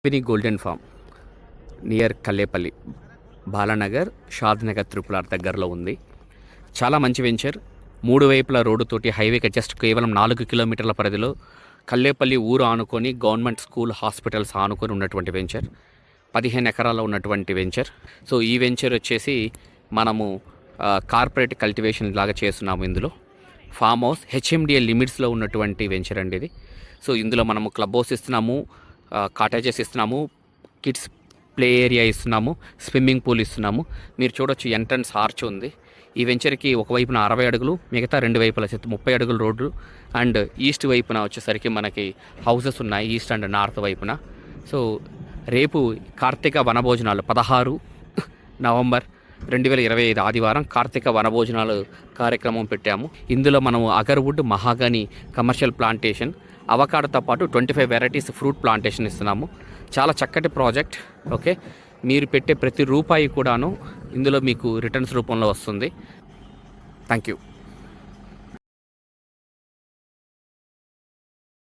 Company golden farm near Kallepalli Balanagar Shadnagar triple R దగ్గరలో ఉంది. చాలా మంచి వెంచర్. 3 వైపుల రోడ్డుతోటి హైవేకి జస్ట్ కేవలం 4 కిలోమీటర్ల పరిధిలో కల్లేపల్లి ఊరు ఆనుకొని గవర్నమెంట్ స్కూల్ హాస్పిటల్స్ ఆనుకొని ఉన్నటువంటి వెంచర్. 15 ఎకరాల్లో ఉన్నటువంటి వెంచర్. సో ఈ వెంచర్ వచ్చేసి మనము కార్పొరేట్ కల్టివేషన్ లాగా చేస్తున్నాము. ఇందులో ఫామ్ హౌస్ హెచ్ఎండిఏ లిమిట్స్లో ఉన్నటువంటి వెంచర్ అండి ఇది. సో ఇందులో మనము క్లబ్ హౌస్ ఇస్తున్నాము, కాటేజెస్ ఇస్తున్నాము, కిడ్స్ ప్లే ఏరియా ఇస్తున్నాము, స్విమ్మింగ్ పూల్ ఇస్తున్నాము. మీరు చూడొచ్చు ఎంట్రన్స్ ఆర్చ్ ఉంది. ఈ వెంచర్కి ఒకవైపున 60 అడుగులు, మిగతా 2 వైపుల 30 అడుగుల రోడ్లు అండ్ ఈస్ట్ వైపున వచ్చేసరికి మనకి హౌసెస్ ఉన్నాయి, ఈస్ట్ అండ్ నార్త్ వైపున. సో రేపు కార్తీక వనభోజనాలు 16 నవంబర్ 2025 ఆదివారం కార్తీక వనభోజనాలు కార్యక్రమం పెట్టాము. ఇందులో మనము అగర్వుడ్, మహాగని కమర్షియల్ ప్లాంటేషన్, అవకాడతో పాటు 25 వెరైటీస్ ఫ్రూట్ ప్లాంటేషన్ ఇస్తున్నాము. చాలా చక్కటి ప్రాజెక్ట్. ఓకే, మీరు పెట్టే ప్రతి రూపాయి కూడాను ఇందులో మీకు రిటర్న్స్ రూపంలో వస్తుంది. Thank you.